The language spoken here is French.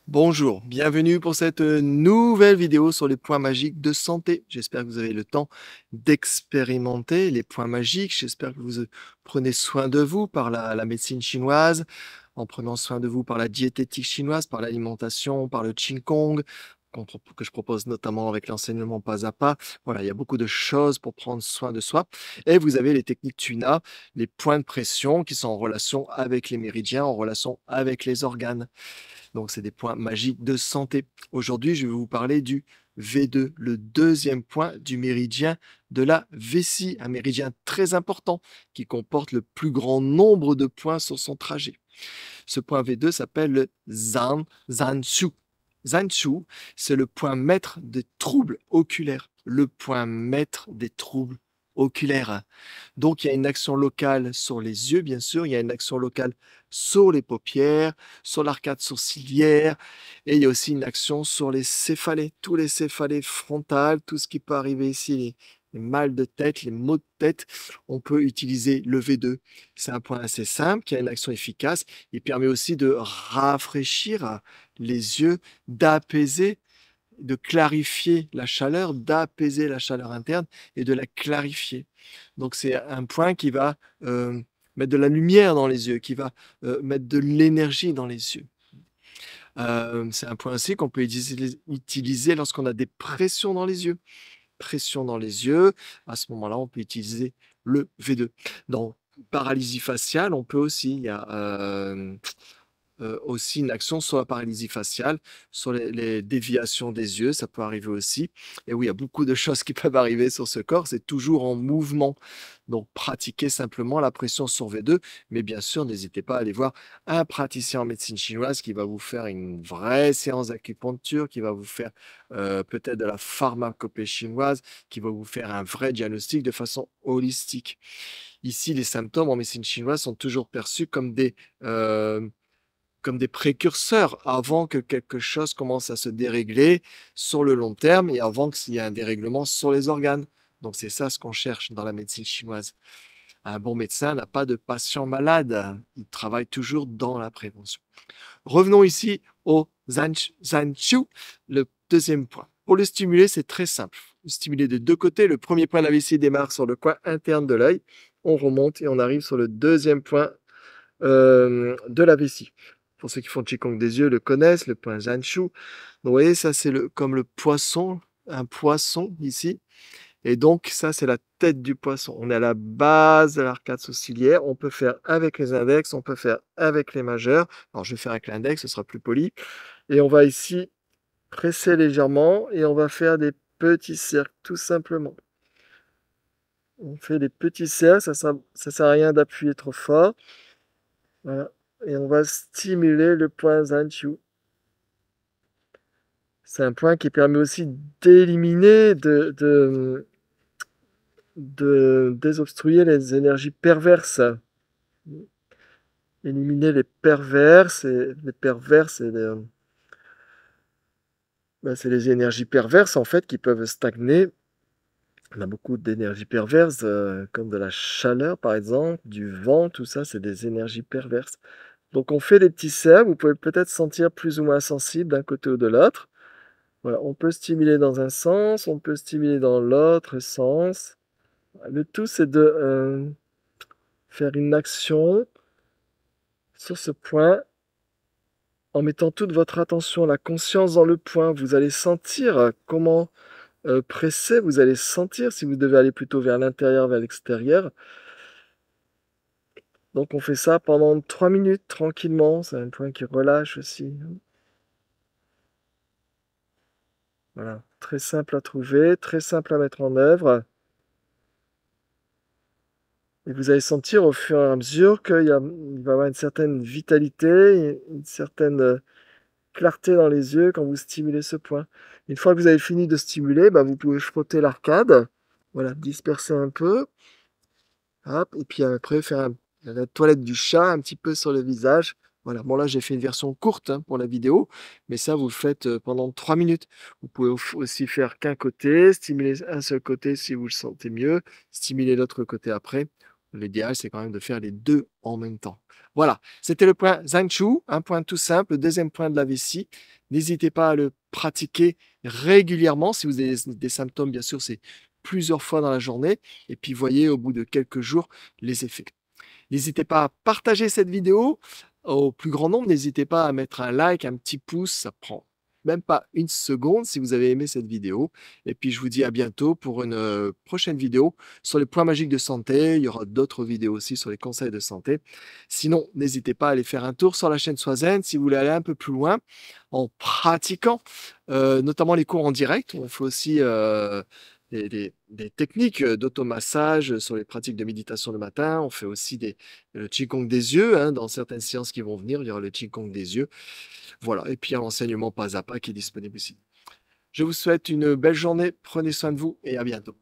Bonjour, bienvenue pour cette nouvelle vidéo sur les points magiques de santé. J'espère que vous avez le temps d'expérimenter les points magiques. J'espère que vous prenez soin de vous par la médecine chinoise, en prenant soin de vous par la diététique chinoise, par l'alimentation, par le Qigong, que je propose notamment avec l'enseignement pas à pas. Voilà, il y a beaucoup de choses pour prendre soin de soi. Et vous avez les techniques Tuna, les points de pression qui sont en relation avec les méridiens, en relation avec les organes. Donc, c'est des points magiques de santé. Aujourd'hui, je vais vous parler du V2, le deuxième point du méridien de la vessie, un méridien très important qui comporte le plus grand nombre de points sur son trajet. Ce point V2 s'appelle le Zanshu. Zanshu, c'est le point maître des troubles oculaires. Le point maître des troubles oculaires. Donc, il y a une action locale sur les yeux, bien sûr. Il y a une action locale sur les paupières, sur l'arcade sourcilière. Et il y a aussi une action sur les céphalées, tous les céphalées frontales, tout ce qui peut arriver ici, les mal de tête, les maux de tête. On peut utiliser le V2. C'est un point assez simple qui a une action efficace. Il permet aussi de rafraîchir les yeux, d'apaiser, de clarifier la chaleur, d'apaiser la chaleur interne et de la clarifier. Donc c'est un point qui va mettre de la lumière dans les yeux, qui va mettre de l'énergie dans les yeux. C'est un point aussi qu'on peut utiliser lorsqu'on a des pressions dans les yeux. Pression dans les yeux, à ce moment-là, on peut utiliser le V2. Dans paralysie faciale, on peut aussi, il y a aussi une action sur la paralysie faciale, sur les déviations des yeux, ça peut arriver aussi. Et oui, il y a beaucoup de choses qui peuvent arriver sur ce corps, c'est toujours en mouvement. Donc, pratiquez simplement la pression sur V2, mais bien sûr, n'hésitez pas à aller voir un praticien en médecine chinoise qui va vous faire une vraie séance d'acupuncture, qui va vous faire peut-être de la pharmacopée chinoise, qui va vous faire un vrai diagnostic de façon holistique. Ici, les symptômes en médecine chinoise sont toujours perçus comme des précurseurs avant que quelque chose commence à se dérégler sur le long terme et avant qu'il y ait un dérèglement sur les organes. Donc c'est ça ce qu'on cherche dans la médecine chinoise. Un bon médecin n'a pas de patient malade, il travaille toujours dans la prévention. Revenons ici au Zanchu, le deuxième point. Pour le stimuler, c'est très simple. Le stimuler de deux côtés. Le premier point de la vessie démarre sur le coin interne de l'œil. On remonte et on arrive sur le deuxième point de la vessie. Pour ceux qui font le Qigong des yeux le connaissent, le point Zanshu. Donc, vous voyez, ça, c'est comme le poisson, un poisson ici. Et donc, ça, c'est la tête du poisson. On est à la base de l'arcade sourcilière. On peut faire avec les index, on peut faire avec les majeurs. Alors, je vais faire avec l'index, ce sera plus poli. Et on va ici presser légèrement et on va faire des petits cercles, tout simplement. On fait des petits cercles, ça sert à rien d'appuyer trop fort. Voilà. Et on va stimuler le point Zanshu. C'est un point qui permet aussi d'éliminer, de désobstruer les énergies perverses. Éliminer les perverses. Et les perverses, c'est les énergies perverses en fait qui peuvent stagner. On a beaucoup d'énergies perverses, comme de la chaleur par exemple, du vent, tout ça, c'est des énergies perverses. Donc on fait des petits cercles, vous pouvez peut-être sentir plus ou moins sensible d'un côté ou de l'autre. Voilà, on peut stimuler dans un sens, on peut stimuler dans l'autre sens. Le tout, c'est de faire une action sur ce point en mettant toute votre attention, la conscience dans le point. Vous allez sentir comment presser, vous allez sentir si vous devez aller plutôt vers l'intérieur, vers l'extérieur. Donc on fait ça pendant 3 minutes tranquillement. C'est un point qui relâche aussi. Voilà, très simple à trouver, très simple à mettre en œuvre. Et vous allez sentir au fur et à mesure qu'il va y avoir une certaine vitalité, une certaine clarté dans les yeux quand vous stimulez ce point. Une fois que vous avez fini de stimuler, vous pouvez frotter l'arcade, voilà, disperser un peu, hop, et puis après faire la toilette du chat un petit peu sur le visage. Voilà, bon là j'ai fait une version courte pour la vidéo, mais ça vous le faites pendant 3 minutes. Vous pouvez aussi faire qu'un côté, stimuler un seul côté si vous le sentez mieux, stimuler l'autre côté après. L'idéal, c'est quand même de faire les 2 en même temps. Voilà, c'était le point Zanchu, un point tout simple. Le deuxième point de la vessie, n'hésitez pas à le pratiquer régulièrement. Si vous avez des symptômes, bien sûr, c'est plusieurs fois dans la journée. Et puis, voyez au bout de quelques jours les effets. N'hésitez pas à partager cette vidéo au plus grand nombre. N'hésitez pas à mettre un like, un petit pouce. Ça prend même pas une seconde si vous avez aimé cette vidéo. Et puis, je vous dis à bientôt pour une prochaine vidéo sur les points magiques de santé. Il y aura d'autres vidéos aussi sur les conseils de santé. Sinon, n'hésitez pas à aller faire un tour sur la chaîne Swazen si vous voulez aller un peu plus loin en pratiquant, notamment les cours en direct. On fait aussi des techniques d'automassage sur les pratiques de méditation le matin. On fait aussi le Qigong des yeux. Hein, dans certaines séances qui vont venir, il y aura le Qigong des yeux. Voilà. Et puis, il y a l'enseignement pas à pas qui est disponible ici. Je vous souhaite une belle journée. Prenez soin de vous et à bientôt.